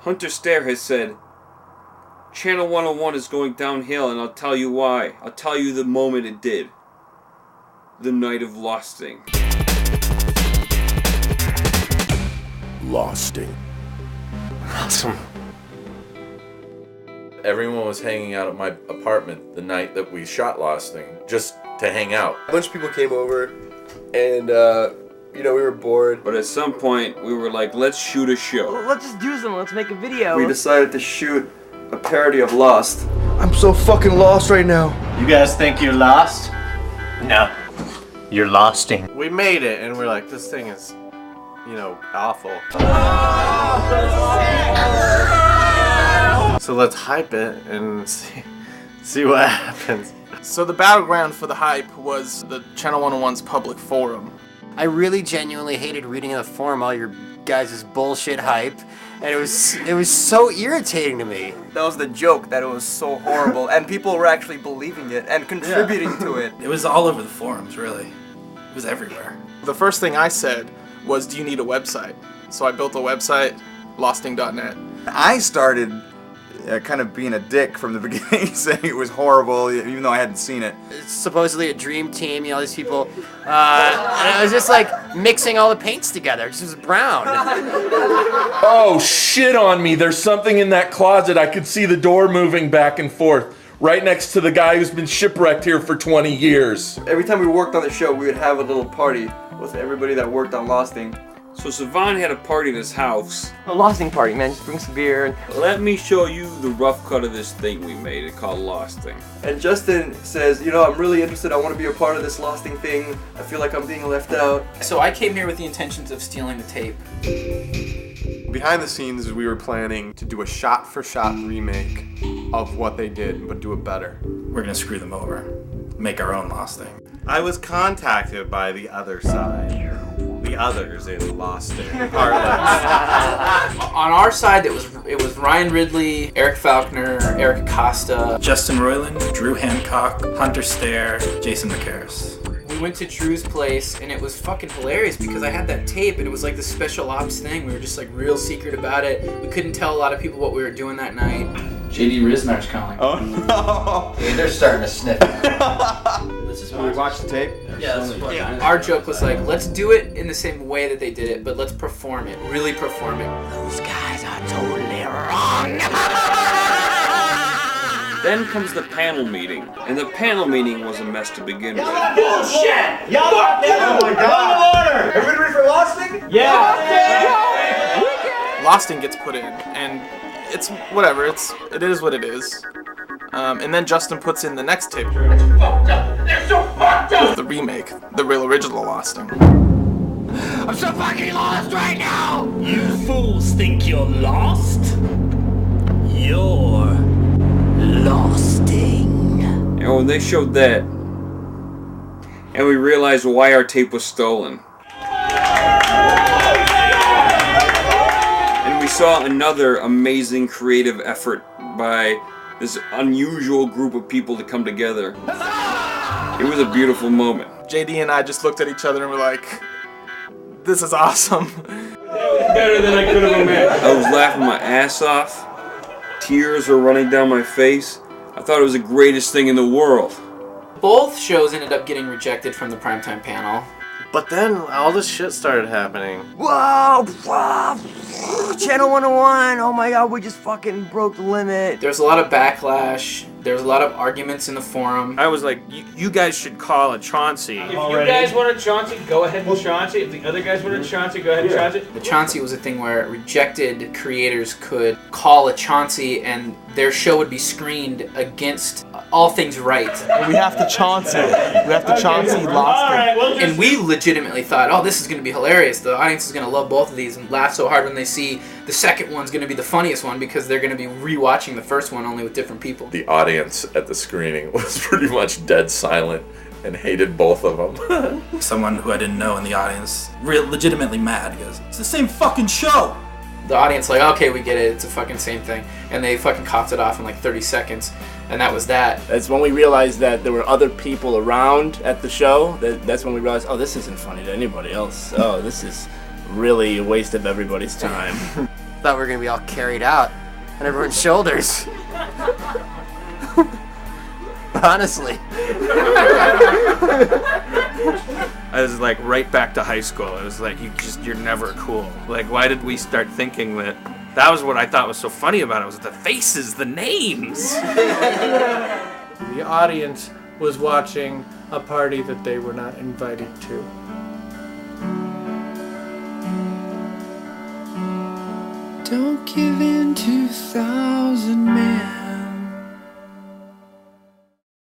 Hunter Stare has said, Channel 101 is going downhill, and I'll tell you why. I'll tell you the moment it did. The night of Losting. Losting. Awesome. Everyone was hanging out at my apartment the night that we shot Losting, just to hang out. A bunch of people came over, and we were bored. But at some point, we were like, let's shoot a show. Let's just do something. Let's make a video. We decided to shoot a parody of Lost. I'm so fucking lost right now. You guys think you're lost? No. You're losting. We made it, and we're like, this thing is, awful. So let's hype it and see what happens. So the battleground for the hype was the Channel 101's public forum. I really genuinely hated reading in the forum all your guys' bullshit hype, and it was so irritating to me. That was the joke, that it was so horrible, and people were actually believing it and contributing to it. It was all over the forums, really. It was everywhere. The first thing I said was, do you need a website? So I built a website, losting.net. I started kind of being a dick from the beginning, saying it was horrible, even though I hadn't seen it. It's supposedly a dream team, all these people, and I was just like mixing all the paints together. It just was brown. Oh, shit on me. There's something in that closet. I could see the door moving back and forth, right next to the guy who's been shipwrecked here for 20 years. Every time we worked on the show, we would have a little party with everybody that worked on Losting. So Savan had a party at his house. A Losting party, man. Just bring some beer. And Let me show you the rough cut of this thing we made. It's called Losting. And Justin says, I'm really interested. I want to be a part of this Losting thing. I feel like I'm being left out. So I came here with the intentions of stealing the tape. Behind the scenes, we were planning to do a shot-for-shot remake of what they did, but do it better. We're gonna screw them over. Make our own Losting. I was contacted by the other side. The others in Losting. On our side, it was Ryan Ridley, Eric Falconer, Eric Acosta, Justin Roiland, Drew Hancock, Hunter Stare, Jason McCarris. We went to Drew's place, and it was fucking hilarious because I had that tape, and it was like this special ops thing. We were just like real secret about it. We couldn't tell a lot of people what we were doing that night. JD Riznar's calling. Oh no! Hey, they're starting to sniff. So we watched the tape? Yeah, our joke was like, let's do it in the same way that they did it, but let's perform it. Really perform it. those guys are totally wrong. Then comes the panel meeting, and the panel meeting was a mess to begin with. Bullshit! Y'all got this! Oh my god! Order! Everybody ready for Losting? Yeah! Losting gets put in, and it's whatever. It is what it is. And then Justin puts in the next tape. They're so fucked up! The remake, the real original Losting. I'm so fucking lost right now. You fools think you're lost? You're losting. And when they showed that, and we realized why our tape was stolen. And we saw another amazing creative effort by this unusual group of people to come together. It was a beautiful moment. JD and I just looked at each other and were like, this is awesome. Better than I could have imagined. I was laughing my ass off. Tears were running down my face. I thought it was the greatest thing in the world. Both shows ended up getting rejected from the primetime panel. But then all this shit started happening. Whoa! Channel 101. Oh my god, we just fucking broke the limit. There's a lot of backlash. There's a lot of arguments in the forum. I was like, you guys should call a Chauncey. If you guys want a Chauncey, go ahead and Chauncey. If the other guys want a Chauncey, go ahead and Chauncey. The Chauncey was a thing where rejected creators could call a Chauncey and their show would be screened against all things right. We have to Chauncey. We have to Chauncey Losting. And we legitimately thought, oh, this is going to be hilarious. The audience is going to love both of these and laugh so hard when they see the second one's going to be the funniest one because they're going to be rewatching the first one only with different people. The audience at the screening was pretty much dead silent and hated both of them. Someone who I didn't know in the audience, legitimately mad, because it's the same fucking show. The audience like, okay, we get it, it's a fucking same thing. And they fucking coughed it off in like 30 seconds. And that was that. That's when we realized that there were other people around at the show. That's when we realized, oh, this isn't funny to anybody else. Oh, this is really a waste of everybody's time. Thought we were gonna be all carried out on everyone's shoulders. Honestly. I was like right back to high school. It was like you're never cool. Like why did we start thinking that? That was what I thought was so funny about it, was the faces, the names. The audience was watching a party that they were not invited to. Don't give in to 1,000 men.